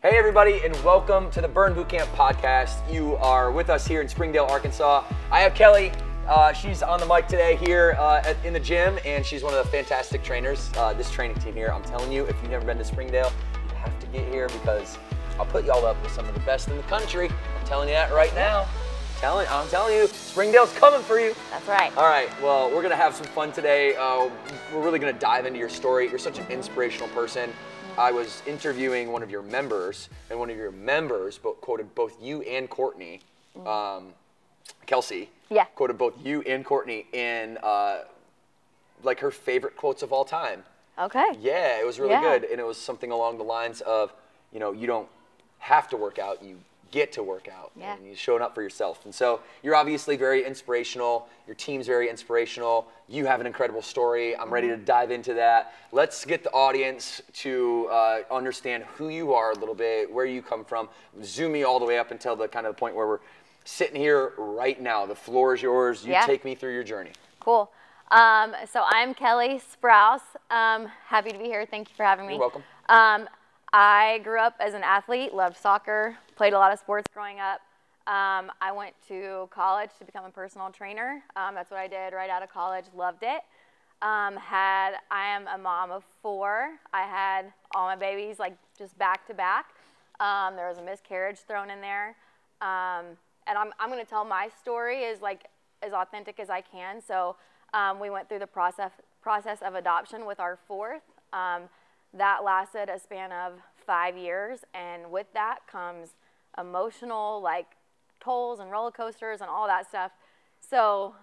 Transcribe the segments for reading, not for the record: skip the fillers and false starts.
Hey everybody, and welcome to the Burn Bootcamp podcast. You are with us here in Springdale, Arkansas. I have Kellie. She's on the mic today here in the gym, and she's one of the fantastic trainers. This training team here, I'm telling you, if you've never been to Springdale, you have to get here because I'll put y'all up with some of the best in the country. I'm telling you that right now. I'm telling you, Springdale's coming for you. That's right. All right, well, we're gonna have some fun today. We're really gonna dive into your story. You're such an inspirational person. I was interviewing one of your members, and one of your members quoted both you and Courtney, Kelsey, quoted both you and Courtney in like her favorite quotes of all time. Okay. Yeah, it was really good, and it was something along the lines of, you know, you don't have to work out, you get to work out, and you're showing up for yourself. And so you're obviously very inspirational. Your team's very inspirational. You have an incredible story. I'm ready to dive into that. Let's get the audience to understand who you are a little bit, where you come from. Zoom me all the way up until the kind of the point where we're sitting here right now. The floor is yours. You take me through your journey. Cool. So I'm Kellie Sprouse. Happy to be here. Thank you for having me. You're welcome. I grew up as an athlete, loved soccer, played a lot of sports growing up. I went to college to become a personal trainer. That's what I did right out of college, loved it. I am a mom of 4. I had all my babies like just back to back. There was a miscarriage thrown in there. And I'm going to tell my story as authentic as I can. So we went through the process of adoption with our 4th. That lasted a span of 5 years, and with that comes emotional tolls and roller coasters and all that stuff. So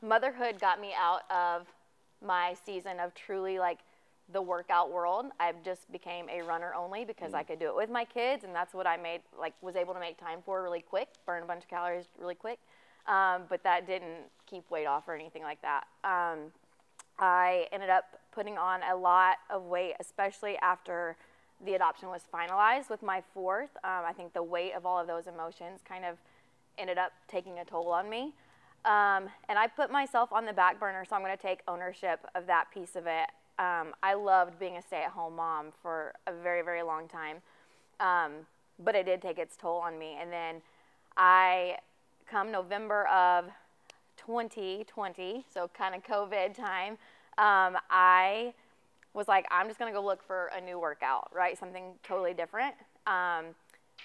motherhood got me out of my season of truly the workout world. I just became a runner only because I could do it with my kids, and that's what I was able to make time for really quick, burn a bunch of calories really quick. But that didn't keep weight off or anything like that. I ended up putting on a lot of weight, especially after the adoption was finalized with my 4th. I think the weight of all of those emotions kind of ended up taking a toll on me. And I put myself on the back burner, so I'm going to take ownership of that piece of it. I loved being a stay-at-home mom for a very, very long time, but it did take its toll on me. And then come November of 2020, so kind of COVID time, I was like, I'm just going to go look for a new workout, right? Something totally different. So I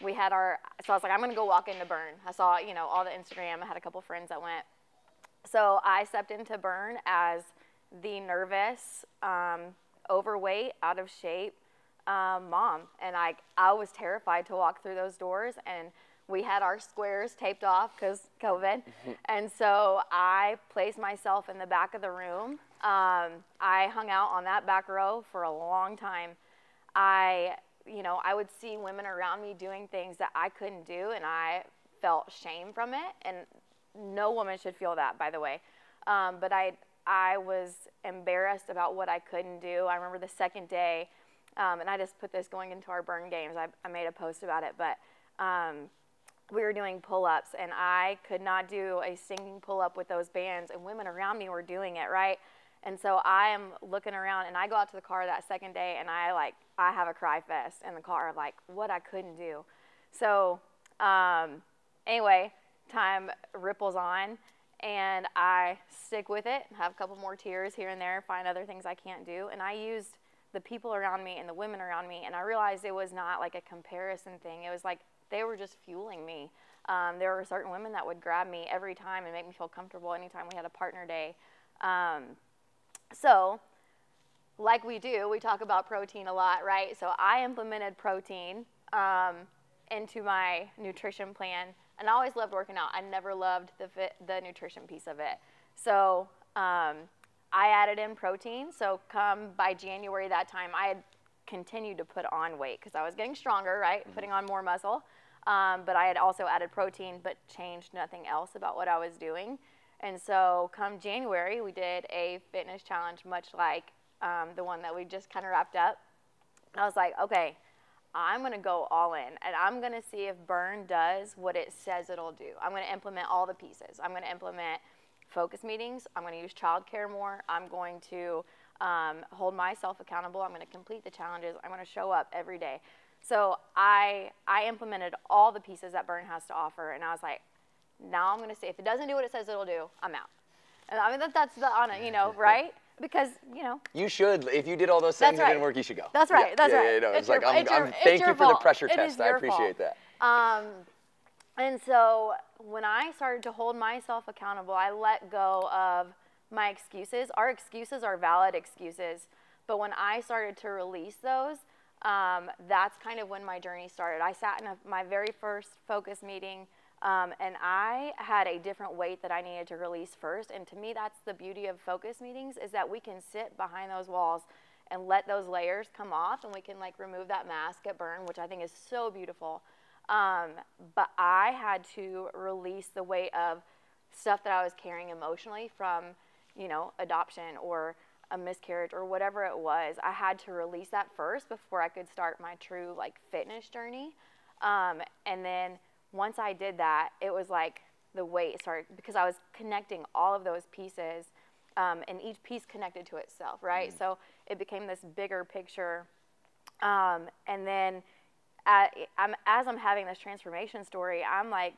was like, I'm going to go walk into Burn. I saw, all the Instagram. I had a couple friends that went. So I stepped into Burn as the nervous, overweight, out of shape mom. And I was terrified to walk through those doors, and we had our squares taped off because COVID. And so I placed myself in the back of the room. I hung out on that back row for a long time. I would see women around me doing things that I couldn't do, and I felt shame from it. And no woman should feel that, by the way. But I was embarrassed about what I couldn't do. I remember the second day, and I just put this going into our Burn games. I made a post about it, but we were doing pull-ups, and I could not do a singing pull-up with those bands, and women around me were doing it, right? And so I am looking around, and I go out to the car that second day, and I have a cry fest in the car of what I couldn't do. So anyway, time ripples on, and I stick with it, have a couple more tears here and there, find other things I can't do, and I used the people around me and the women around me, and I realized it was not a comparison thing. It was they were just fueling me. There were certain women that would grab me every time and make me feel comfortable anytime we had a partner day. So like we do, we talk about protein a lot, right? So I implemented protein into my nutrition plan, and I always loved working out. I never loved the nutrition piece of it. So I added in protein. So come by January that time, I had continued to put on weight because I was getting stronger, right? Putting on more muscle. But I had also added protein, but changed nothing else about what I was doing. And so come January, we did a fitness challenge, much like the one that we just kind of wrapped up. And I was like, okay, I'm going to go all in, and I'm going to see if Burn does what it says it'll do. I'm going to implement all the pieces. I'm going to implement focus meetings. I'm going to use childcare more. I'm going to hold myself accountable. I'm going to complete the challenges. I'm going to show up every day. So I implemented all the pieces that Burn has to offer, and I was like, now I'm going to say, if it doesn't do what it says it'll do, I'm out. And I mean, that's the honor, you know, right? Because, you know. You should. If you did all those things and it didn't work, you should go. That's right. That's right. No, it's like, thank you for the pressure test. I appreciate that. And so when I started to hold myself accountable, I let go of my excuses. Our excuses are valid excuses. But when I started to release those, that's kind of when my journey started. I sat in my very first focus meeting, and I had a different weight that I needed to release first. And to me, that's the beauty of focus meetings, is that we can sit behind those walls and let those layers come off, and we can like remove that mask at Burn, which I think is so beautiful. But I had to release the weight of stuff that I was carrying emotionally from, you know, adoption or a miscarriage or whatever it was. I had to release that first before I could start my true like fitness journey. And then once I did that, it was like the weight started, because I was connecting all of those pieces, and each piece connected to itself, right? So it became this bigger picture. And then as I'm having this transformation story, I'm like,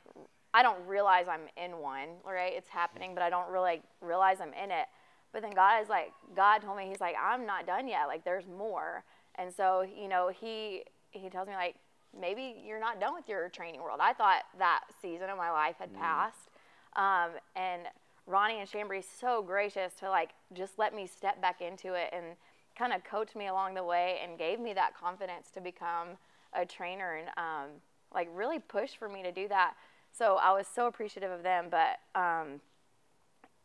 I don't realize I'm in one, right? It's happening, but I don't really realize I'm in it. But then God told me, he's like, I'm not done yet. Like, there's more. And so, you know, he tells me, like, maybe you're not done with your training world. I thought that season of my life had passed. And Ronnie and Chambry's so gracious to, like, just let me step back into it and kind of coach me along the way and gave me that confidence to become a trainer and, like, really pushed for me to do that. So I was so appreciative of them. But,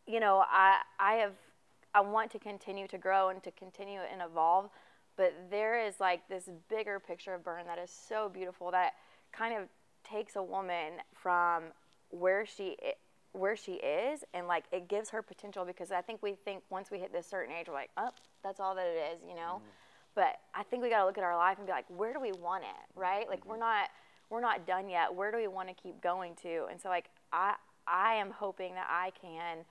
you know, I want to continue to grow and to continue and evolve. But there is like this bigger picture of Burn that is so beautiful, that kind of takes a woman from where she is, and like it gives her potential, because I think we think once we hit this certain age, we're like, oh, that's all that it is, you know. But I think we got to look at our life and be like, where do we want it, right? Like we're not done yet. Where do we want to keep going to? And so like I am hoping that I can.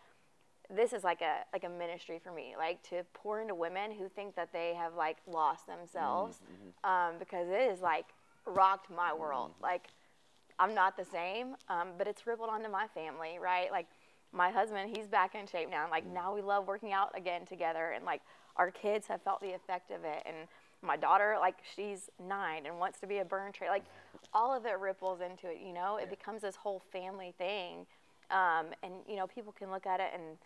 This is like a ministry for me, like to pour into women who think that they have like lost themselves, because it has like rocked my world. Like I'm not the same, but it's rippled onto my family, right? Like my husband, he's back in shape now, and like now we love working out again together, and like our kids have felt the effect of it, and my daughter, like she's 9 and wants to be a Burn trainer. Like all of it ripples into it, you know. It becomes this whole family thing, and you know, people can look at it and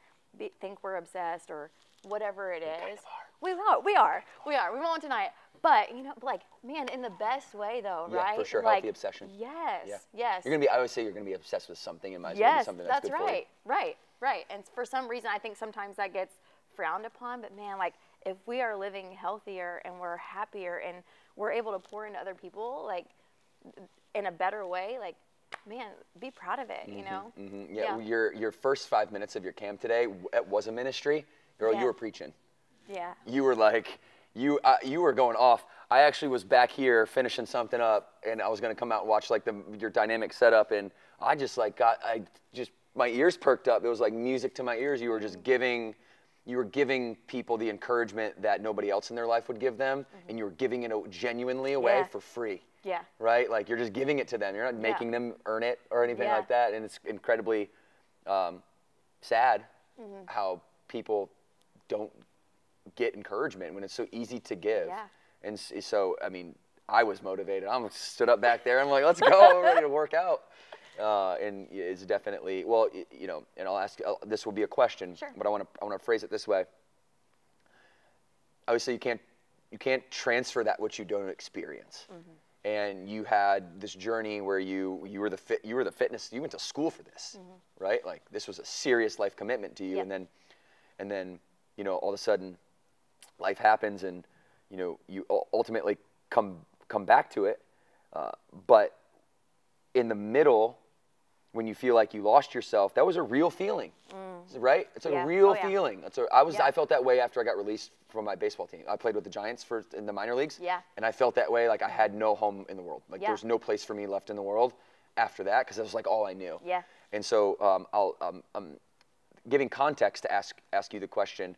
think we're obsessed or whatever it is. We are. We won't deny it. But, you know, like, man, in the best way, though, right? Yeah, for sure. Like, healthy obsession. Yes, yeah. Yes. You're gonna be. I always say you're gonna be obsessed with something. It might be something that's good for you. Right. And for some reason, I think sometimes that gets frowned upon. But man, like, if we are living healthier and we're happier and we're able to pour into other people, like, in a better way, like, man, be proud of it, you know? Yeah. Your first 5 minutes of your camp today was a ministry. Girl, you were preaching. Yeah. You were like, you were going off. I actually was back here finishing something up, and I was gonna come out and watch like your dynamic setup, and I just like my ears perked up. It was like music to my ears. You were just giving people the encouragement that nobody else in their life would give them, and you were giving it genuinely away for free. Yeah. Right? Like you're just giving it to them. You're not making them earn it or anything like that. And it's incredibly sad how people don't get encouragement when it's so easy to give. Yeah. And so, I mean, I was motivated. I stood up back there. I'm like, let's go. I'm ready to work out. And it's definitely, well, you know, and I'll ask, this will be a question, but I want to phrase it this way. Obviously, you can't transfer that which you don't experience. And you had this journey where you were the fitness. You went to school for this, right? Like this was a serious life commitment to you. And then you know, all of a sudden, life happens, and you know, you ultimately come back to it. But in the middle, when you feel like you lost yourself, that was a real feeling, right? It's a real feeling. I felt that way after I got released from my baseball team. I played with the Giants in the minor leagues, and I felt that way, like I had no home in the world. Like there's no place for me left in the world after that, because that was like all I knew. Yeah. And so I'm giving context to ask you the question,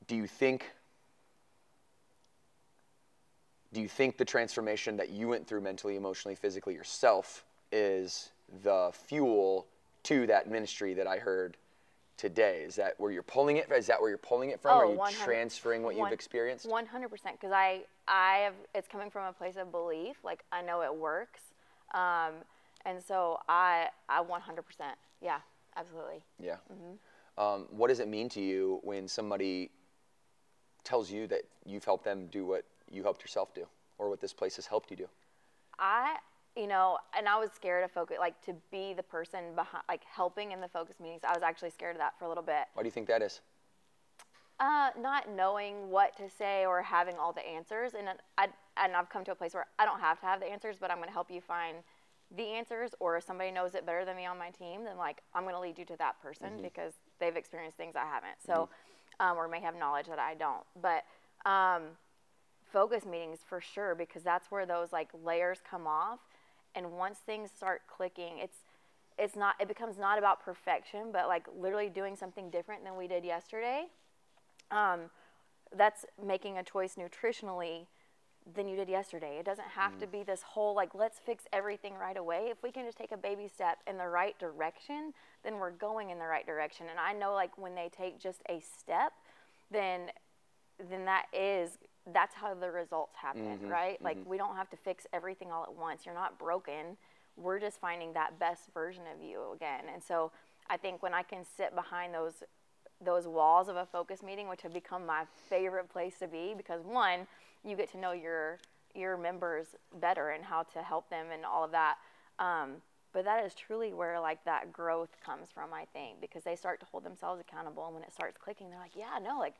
do you think do you think the transformation that you went through mentally, emotionally, physically yourself is the fuel to that ministry that I heard today? Is that where you're pulling it? Is that where you're pulling it from? Oh, Are you 100, transferring what you've experienced? 100%, because I have, it's coming from a place of belief. Like, I know it works. And so I 100%, yeah, absolutely. Yeah. What does it mean to you when somebody tells you that you've helped them do what you helped yourself do, or what this place has helped you do? You know, and I was scared of focus, like to be the person behind, like helping in the focus meetings. I was actually scared of that for a little bit. Why do you think that is? Not knowing what to say or having all the answers. And I've come to a place where I don't have to have the answers, but I'm going to help you find the answers, or if somebody knows it better than me on my team, then like I'm going to lead you to that person because they've experienced things I haven't. So, or may have knowledge that I don't. But focus meetings for sure, because that's where those like layers come off. And once things start clicking, it becomes not about perfection, but like literally doing something different than we did yesterday. That's making a choice nutritionally than you did yesterday. It doesn't have to be this whole like, let's fix everything right away. If we can just take a baby step in the right direction, then we're going in the right direction. And I know like when they take just a step, then that's how the results happen, right? Like we don't have to fix everything all at once. You're not broken. We're just finding that best version of you again. And so I think when I can sit behind those walls of a focus meeting, which have become my favorite place to be, because one, you get to know your members better and how to help them and all of that. But that is truly where like that growth comes from, I think, because they start to hold themselves accountable, and when it starts clicking, they're like, yeah, no, like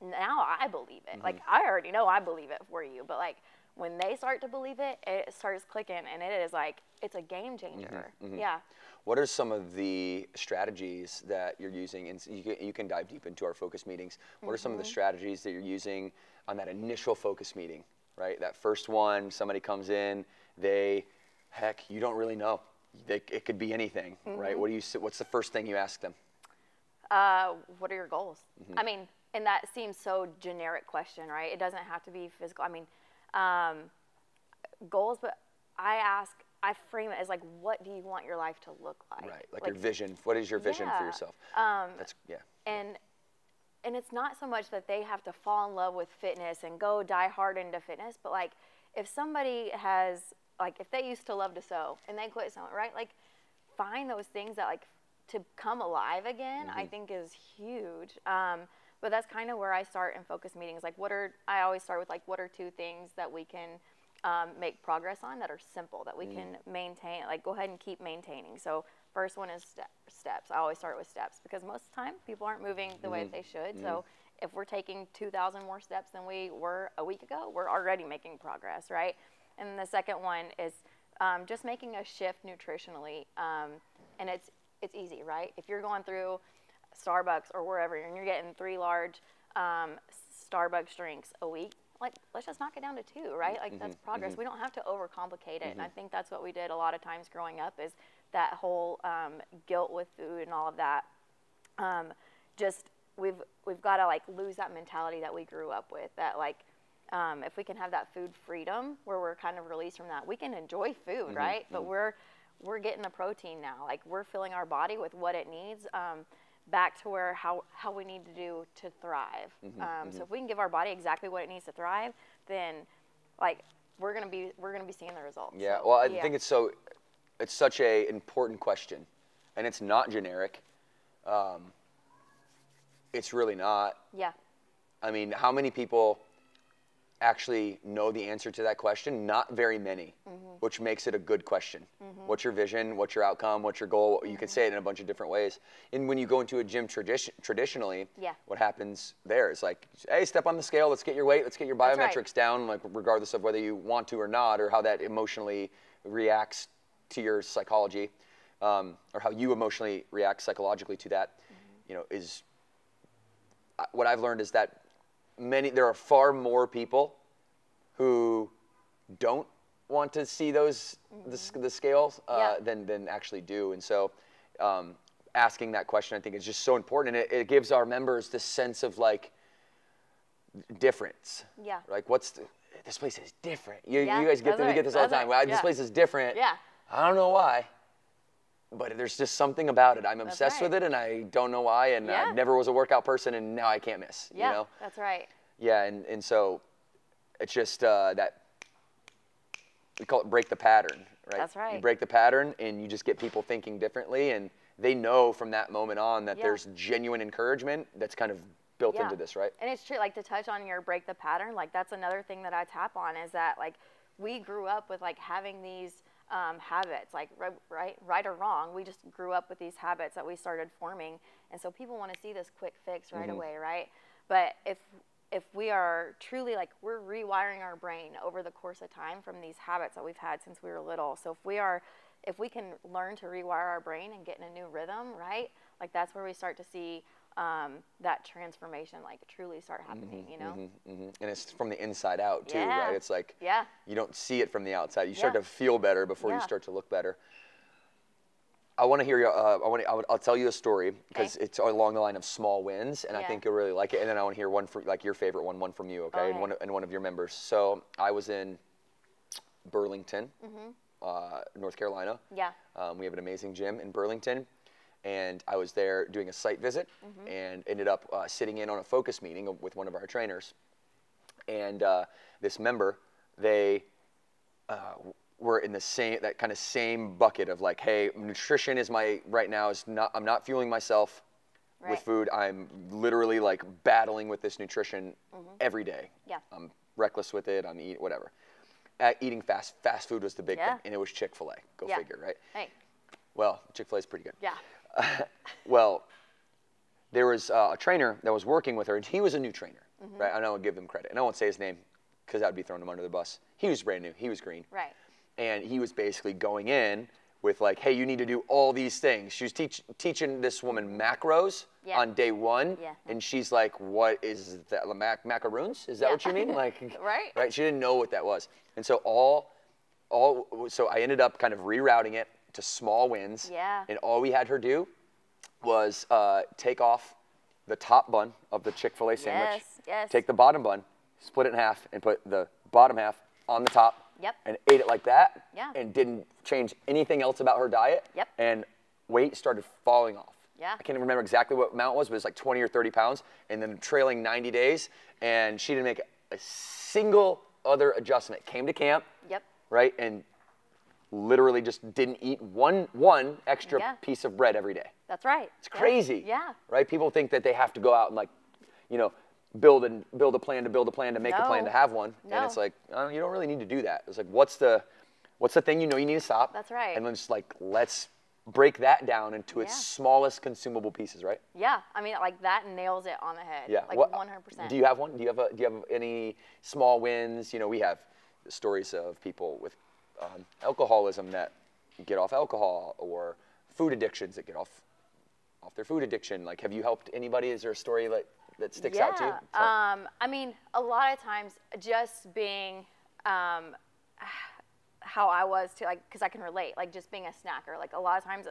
now I believe it. Like I already know I believe it for you, but like when they start to believe it, it starts clicking, and it is like, it's a game changer. Yeah. What are some of the strategies that you're using? And you can dive deep into our focus meetings. What are some of the strategies that you're using on that initial focus meeting, right? That first one, somebody comes in, you don't really know. It could be anything, right? What's the first thing you ask them? What are your goals? I mean, and that seems so generic question, right? It doesn't have to be physical. I mean, goals, but I frame it as like, what do you want your life to look like? Right, like your vision. What is your vision for yourself? And it's not so much that they have to fall in love with fitness and go die hard into fitness, but like if somebody has, like if they used to love to sew and they quit sewing, right? Like find those things that like to come alive again, I think is huge. But that's kind of where I start in focus meetings. Like I always start with like, what are 2 things that we can make progress on that are simple, that we can maintain, like go ahead and keep maintaining. So first one is steps. I always start with steps because most of the time people aren't moving the way that they should. So if we're taking 2,000 more steps than we were a week ago, we're already making progress, right? And then the second one is just making a shift nutritionally. And it's easy, right? If you're going through Starbucks or wherever and you're getting 3 large Starbucks drinks a week, like let's just knock it down to 2, right? Like that's progress. We don't have to overcomplicate it. And I think that's what we did a lot of times growing up, is that whole guilt with food and all of that. Just we've got to like lose that mentality that we grew up with, that like if we can have that food freedom where we're kind of released from that, we can enjoy food, right? But we're getting the protein now. Like we're filling our body with what it needs. Back to where how we need to do to thrive. So if we can give our body exactly what it needs to thrive, then like we're gonna be seeing the results. Yeah. So, well, I think it's such a important question, and it's not generic. It's really not. Yeah. I mean, how many people actually know the answer to that question? Not very many, which makes it a good question. What's your vision? What's your outcome? What's your goal? You can say it in a bunch of different ways. And when you go into a gym traditionally, what happens there is like, hey, step on the scale, let's get your weight, let's get your biometrics down, like regardless of whether you want to or not, or how that emotionally reacts to your psychology, or how you emotionally react psychologically to that, is what I've learned is that there are far more people who don't want to see those the scales than actually do. And so asking that question, I think, is just so important, and it gives our members this sense of like difference. Yeah. Like this place is different. You guys get this all the time. Wow, this place is different. Yeah. I don't know why, but there's just something about it. I'm obsessed with it, and I don't know why, and I never was a workout person, and now I can't miss. Yeah, you know? That's right. Yeah, and so it's just that, we call it break the pattern, right? That's right. You break the pattern, and you just get people thinking differently, and they know from that moment on that there's genuine encouragement that's kind of built into this, right? And it's true, like, to touch on your break the pattern, like, that's another thing that I tap on, is that, like, we grew up with, like, having these habits, like, right or wrong, we just grew up with these habits that we started forming, and so people want to see this quick fix right away, right? But if we are truly, like, we're rewiring our brain over the course of time from these habits that we've had since we were little. So if we can learn to rewire our brain and get in a new rhythm, right? Like, that's where we start to see that transformation, like, truly start happening, you know? And it's from the inside out too, right? It's like, you don't see it from the outside. You start to feel better before you start to look better. I want to hear you. I'll tell you a story because it's along the line of small wins, and I think you'll really like it. And then I want to hear one from, like, your favorite one from you, okay? And one of your members. So I was in Burlington, North Carolina. Yeah. We have an amazing gym in Burlington, and I was there doing a site visit, and ended up sitting in on a focus meeting with one of our trainers. And this member, they were in the same bucket of, like, hey, nutrition is I'm not fueling myself with food. I'm literally, like, battling with this nutrition every day. Yeah. I'm reckless with it. I'm eating whatever. Eating fast food was the big thing, and it was Chick-fil-A. Go figure, right? Hey. Well, Chick-fil-A is pretty good. Yeah. Well, there was a trainer that was working with her, and he was a new trainer, right? And I will give him credit, and I won't say his name because that would be throwing him under the bus. He was brand new. He was green. Right. And he was basically going in with, like, hey, you need to do all these things. She was teaching this woman macros on day one, and she's like, what is that? Macaroons? Is that what you mean? Like, right? She didn't know what that was. And so so I ended up kind of rerouting it to small wins. Yeah. And all we had her do was take off the top bun of the Chick-fil-A sandwich. Yes. Take the bottom bun, split it in half, and put the bottom half on the top. Yep. And ate it like that. Yeah. And didn't change anything else about her diet. Yep. And weight started falling off. Yeah. I can't even remember exactly what amount it was, but it was like 20 or 30 pounds. And then trailing 90 days, and she didn't make a single other adjustment. Came to camp. Yep. Right. And literally just didn't eat one extra piece of bread every day. That's right. It's crazy. Yeah. Right. People think that they have to go out and, like, you know, build a plan to make a plan to have one. No. And it's like, you don't really need to do that. It's like, what's the thing you know you need to stop? That's right. And then just, like, let's break that down into its smallest consumable pieces, right? Yeah. I mean, like, that nails it on the head. Yeah. Like, 100%. Do you have one? Do you have any small wins? You know, we have stories of people with alcoholism that get off alcohol, or food addictions that get off their food addiction. Like, have you helped anybody? Is there a story that sticks out to you? I mean, a lot of times just being how I was too, like, because I can relate, like, just being a snacker. Like, a lot of times,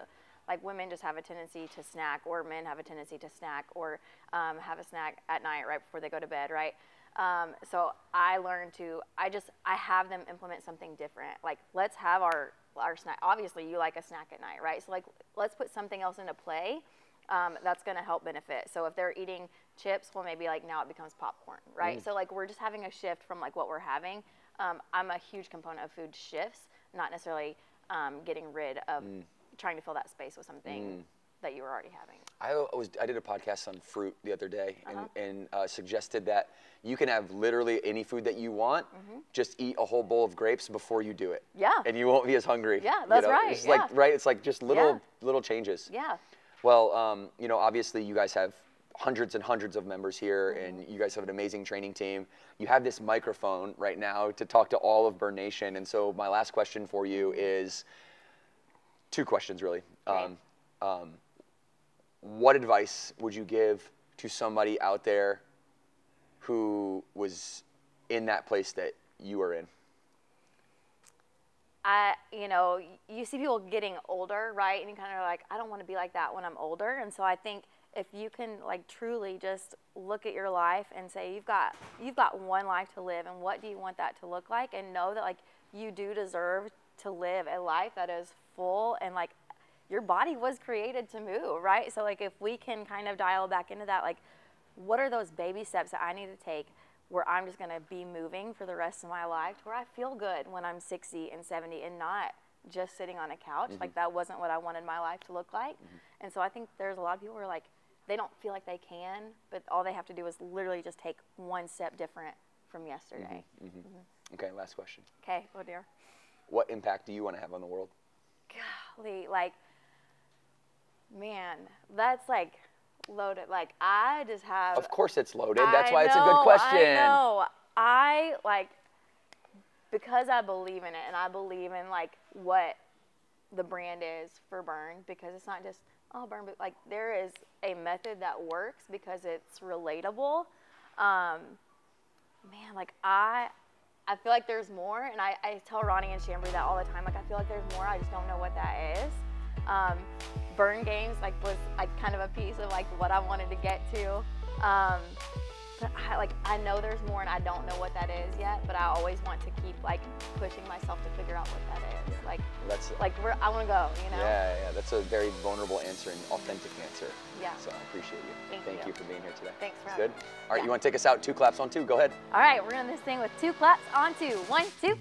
like, women just have a tendency to snack, or men have a tendency to snack, or have a snack at night right before they go to bed, right? So I learned I have them implement something different. Like, let's have our snack. Obviously, you like a snack at night, right? So, like, let's put something else into play that's going to help benefit. So if they're eating chips, well, maybe, like, now it becomes popcorn, right? So, like, we're just having a shift from, like, what we're having. I'm a huge component of food shifts, not necessarily getting rid of trying to fill that space with something that you were already having. I did a podcast on fruit the other day, and suggested that you can have literally any food that you want, just eat a whole bowl of grapes before you do it. Yeah. And you won't be as hungry. Yeah, that's right. It's like, right? It's like just little changes. Yeah. Well, you know, obviously you guys have hundreds and hundreds of members here, and you guys have an amazing training team. You have this microphone right now to talk to all of Burn Nation, and so my last question for you is two questions, really. What advice would you give to somebody out there who was in that place that you were in? You know, you see people getting older, right? And you kind of are like, I don't want to be like that when I'm older. And so I think if you can like truly just look at your life and say you've got one life to live, and what do you want that to look like, and know that like you do deserve to live a life that is full, and like your body was created to move, right? So like if we can kind of dial back into that, like what are those baby steps that I need to take where I'm just gonna be moving for the rest of my life to where I feel good when I'm 60 and 70 and not just sitting on a couch. Like that wasn't what I wanted my life to look like. And so I think there's a lot of people who are like, they don't feel like they can, but all they have to do is literally just take one step different from yesterday. Okay, last question. Okay, oh dear. What impact do you want to have on the world? Golly, like, man, that's like loaded. Like, I just have. Of course it's loaded. That's why it's a good question. I know. I like, because I believe in it, and I believe in like what the brand is for Burn, because it's not just, oh, Burn, but like there is a method that works because it's relatable. Man, like I feel like there's more, and I tell Ronnie and Chambry that all the time. Like I feel like there's more. I just don't know what that is. Burn Games like was like kind of a piece of like what I wanted to get to. But I know there's more, and I don't know what that is yet. But I always want to keep like pushing myself to figure out what that is. Like that's like where I want to go. You know? Yeah, yeah. That's a very vulnerable answer and authentic answer. Yeah. So I appreciate you. Thank you for being here today. Thanks for having me. Good. All right, yeah. You want to take us out? 2 claps on 2. Go ahead. All right, we're doing this thing with 2 claps on 2. 1, 2.